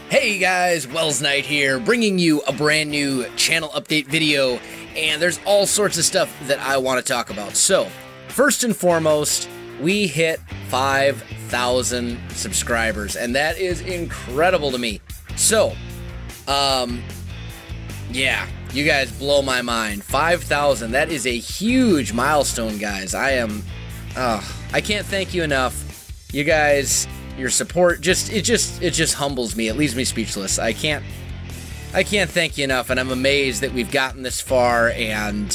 Hey guys, Welsknight here, bringing you a brand new channel update video, and there's all sorts of stuff that I want to talk about. So, first and foremost, we hit 5,000 subscribers, and that is incredible to me. So, yeah, you guys blow my mind. 5,000, that is a huge milestone, guys. I can't thank you enough. You guys, your support it just humbles me. It leaves me speechless. I can't thank you enough, and I'm amazed that we've gotten this far, and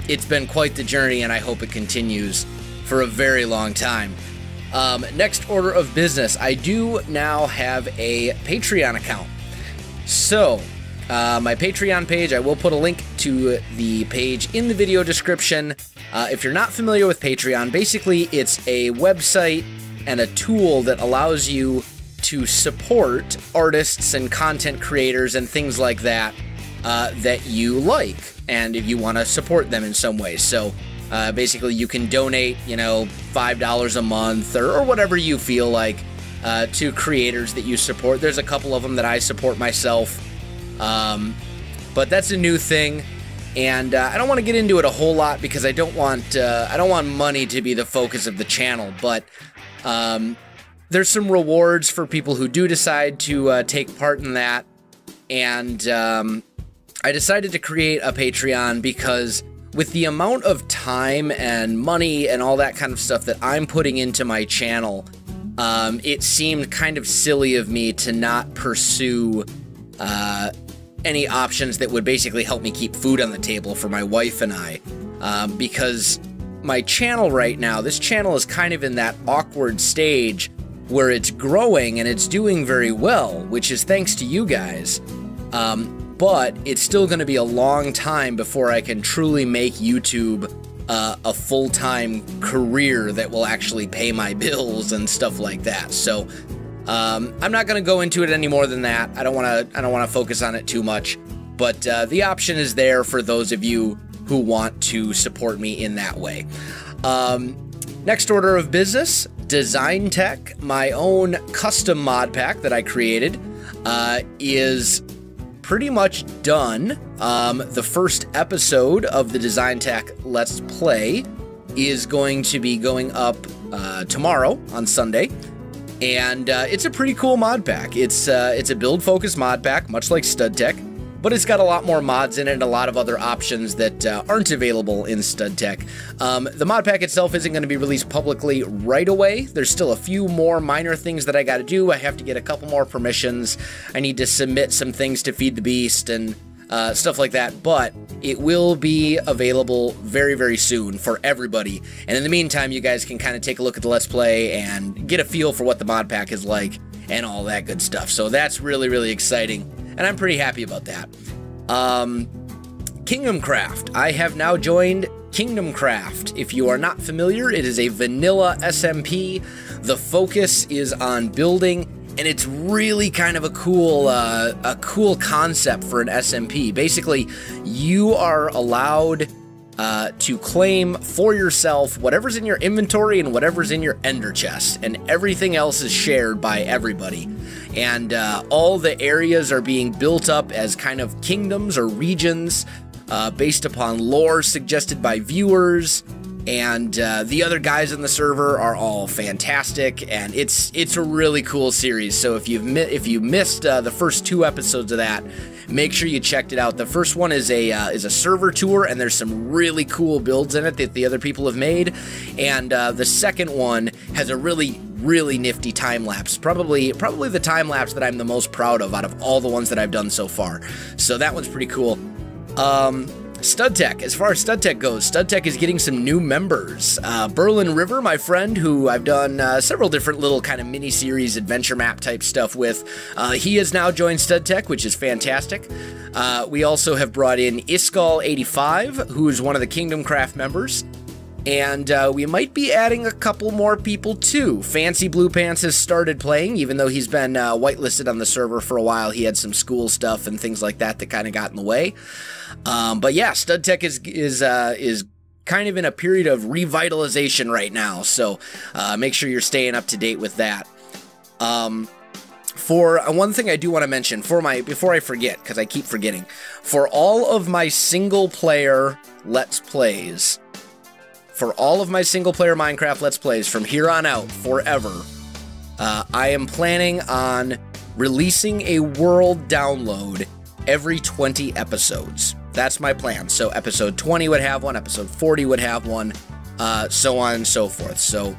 it's been quite the journey, and I hope it continues for a very long time. Next order of business, I do now have a Patreon account. So, my Patreon page, I will put a link to the page in the video description. If you're not familiar with Patreon, basically it's a website and a tool that allows you to support artists and content creators and things like that that you like, and if you want to support them in some way. So basically you can donate, $5 a month or whatever you feel like to creators that you support. There's a couple of them that I support myself, but that's a new thing. And I don't want to get into it a whole lot because I don't want money to be the focus of the channel, but there's some rewards for people who do decide to take part in that, and I decided to create a Patreon because with the amount of time and money and all that kind of stuff that I'm putting into my channel, it seemed kind of silly of me to not pursue any options that would basically help me keep food on the table for my wife and I, because my channel right now, this channel is kind of in that awkward stage where it's growing and it's doing very well, which is thanks to you guys, but it's still going to be a long time before I can truly make YouTube a full-time career that will actually pay my bills and stuff like that. So I'm not going to go into it any more than that. I don't want to focus on it too much, but the option is there for those of you who want to support me in that way. Next order of business, Studtech, my own custom mod pack that I created, is pretty much done. The first episode of the Studtech Let's Play is going to be going up tomorrow on Sunday, and it's a pretty cool mod pack. It's a build-focused mod pack, much like Studtech, but it's got a lot more mods in it and a lot of other options that aren't available in Studtech. The mod pack itself isn't going to be released publicly right away. There's still a few more minor things that I got to do. I have to get a couple more permissions. I need to submit some things to Feed the Beast and stuff like that, but it will be available very, very soon for everybody. And in the meantime, you guys can kind of take a look at the Let's Play and get a feel for what the mod pack is like and all that good stuff. So that's really, really exciting, and I'm pretty happy about that. Kingdomcraft. I have now joined Kingdomcraft. If you are not familiar, it is a vanilla SMP. The focus is on building, and it's really kind of a cool concept for an SMP. Basically, you are allowed to claim for yourself whatever's in your inventory and whatever's in your ender chest, and everything else is shared by everybody. And all the areas are being built up as kind of kingdoms or regions based upon lore suggested by viewers, and the other guys in the server are all fantastic, and it's a really cool series. So if you missed the first 2 episodes of that, make sure you checked it out. The first one is a server tour, and there's some really cool builds in it that the other people have made, and the second one has a really nifty time lapse. Probably the time lapse that I'm the most proud of out of all the ones that I've done so far. So that one's pretty cool. Studtech. As far as Studtech goes, Studtech is getting some new members. Berlin River, my friend, who I've done several different little kind of mini-series adventure map type stuff with, he has now joined Studtech, which is fantastic. We also have brought in Iskall85, who is one of the Kingdomcraft members. And we might be adding a couple more people too. Fancy Blue Pants has started playing, even though he's been whitelisted on the server for a while. He had some school stuff and things like that that kind of got in the way. But yeah, Studtech is kind of in a period of revitalization right now, so make sure you're staying up to date with that. For one thing I do want to mention, before I forget, because I keep forgetting, for all of my single-player Let's Plays, Minecraft Let's Plays from here on out, forever, I am planning on releasing a world download every 20 episodes. That's my plan. So episode 20 would have one, episode 40 would have one, so on and so forth. So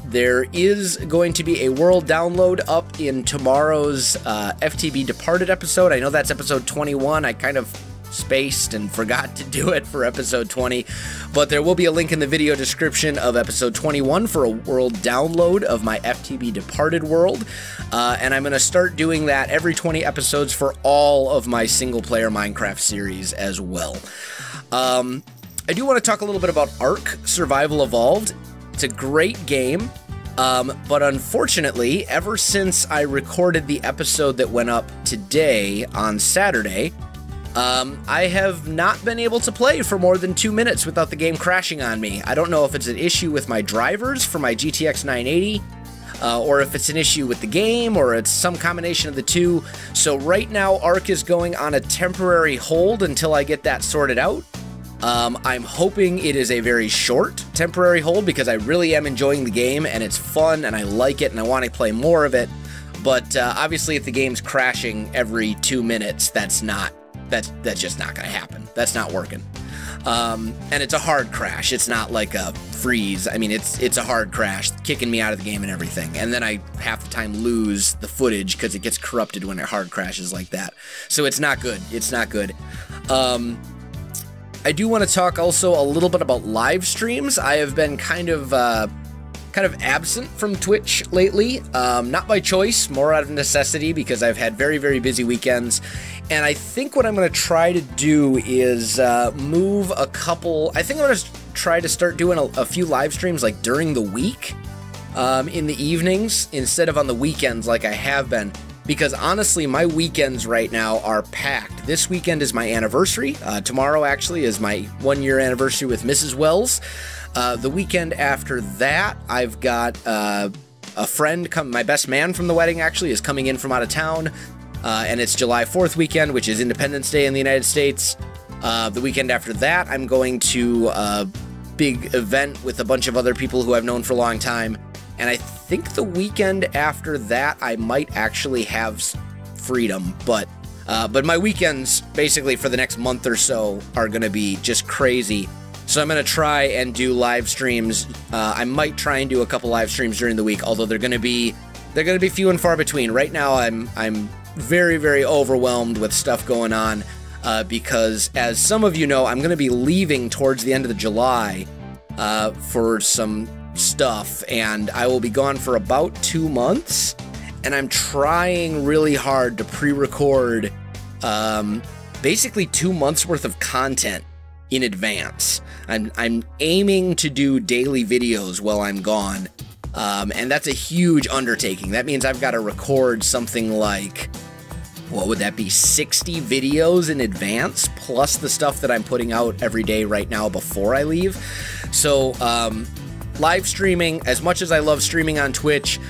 there is going to be a world download up in tomorrow's FTB Departed episode. I know that's episode 21. I kind of spaced and forgot to do it for episode 20, but there will be a link in the video description of episode 21 for a world download of my FTB Departed world, and I'm going to start doing that every 20 episodes for all of my single-player Minecraft series as well. I do want to talk a little bit about Ark Survival Evolved. It's a great game, but unfortunately, ever since I recorded the episode that went up today on Saturday, I have not been able to play for more than 2 minutes without the game crashing on me. I don't know if it's an issue with my drivers for my GTX 980, or if it's an issue with the game, or it's some combination of the two. So right now, Ark is going on a temporary hold until I get that sorted out. I'm hoping it is a very short temporary hold because I really am enjoying the game and it's fun and I like it and I want to play more of it. But obviously, if the game's crashing every 2 minutes, that's just not going to happen. That's not working. And it's a hard crash. It's not like a freeze. I mean, it's a hard crash, kicking me out of the game and everything. And then I half the time lose the footage because it gets corrupted when it hard crashes like that. So it's not good. It's not good. I do want to talk also a little bit about live streams. I have been kind of absent from Twitch lately, not by choice, more out of necessity because I've had very, very busy weekends. And I think what I'm going to try to do is move a couple. I think I'm going to try to start doing a few live streams like during the week, in the evenings instead of on the weekends like I have been. Because honestly, my weekends right now are packed. This weekend is my anniversary. Tomorrow actually is my 1-year anniversary with Mrs. Wells. The weekend after that, I've got a friend come. My best man from the wedding actually is coming in from out of town. And it's July 4th weekend, which is Independence Day in the United States. The weekend after that, I'm going to a big event with a bunch of other people who I've known for a long time. And I think the weekend after that, I might actually have freedom. But my weekends, basically for the next month or so, are going to be just crazy. So I'm going to try and do live streams. I might try and do a couple live streams during the week, although they're going to be few and far between. Right now, I'm very, very overwhelmed with stuff going on because, as some of you know, I'm going to be leaving towards the end of July for some stuff, and I will be gone for about 2 months, and I'm trying really hard to pre-record basically 2 months worth of content in advance. I'm aiming to do daily videos while I'm gone, and that's a huge undertaking. That means I've got to record something like, what would that be, 60 videos in advance, plus the stuff that I'm putting out every day right now before I leave. So live streaming, as much as I love streaming on Twitch,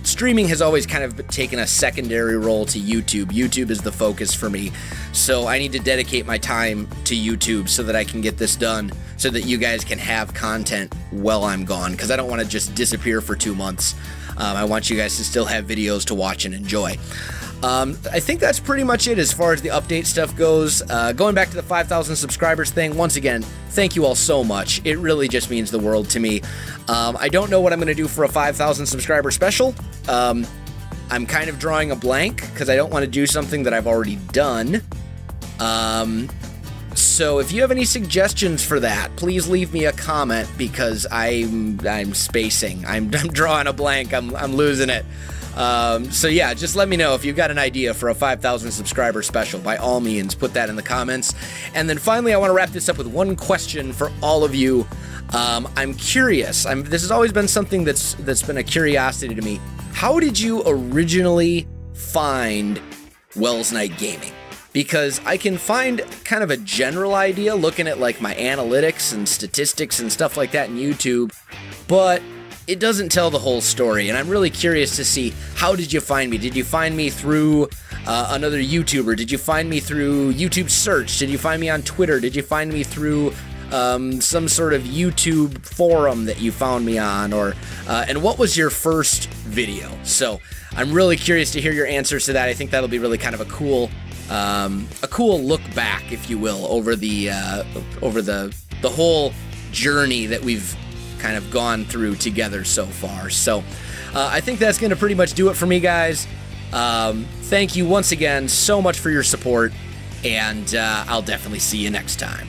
streaming has always kind of taken a secondary role to YouTube. YouTube is the focus for me. So I need to dedicate my time to YouTube so that I can get this done, so that you guys can have content while I'm gone, because I don't want to just disappear for 2 months. I want you guys to still have videos to watch and enjoy. I think that's pretty much it as far as the update stuff goes. Going back to the 5,000 subscribers thing, once again, thank you all so much. It really just means the world to me. I don't know what I'm going to do for a 5,000 subscriber special. I'm kind of drawing a blank because I don't want to do something that I've already done. So if you have any suggestions for that, please leave me a comment because I'm spacing. I'm drawing a blank. I'm losing it. So yeah, just let me know if you've got an idea for a 5,000 subscriber special. By all means, put that in the comments. And then finally, I want to wrap this up with one question for all of you. I'm curious. This has always been something that's been a curiosity to me. How did you originally find Welsknight Gaming? Because I can find kind of a general idea looking at like my analytics and statistics and stuff like that in YouTube, but it doesn't tell the whole story, and I'm really curious to see, how did you find me? Did you find me through another YouTuber? Did you find me through YouTube search? Did you find me on Twitter? Did you find me through some sort of YouTube forum that you found me on? Or and what was your first video? So I'm really curious to hear your answers to that. I think that'll be really kind of a cool look back, if you will, over the whole journey that we've kind of gone through together so far. So I think that's going to pretty much do it for me, guys. Thank you once again so much for your support, and I'll definitely see you next time.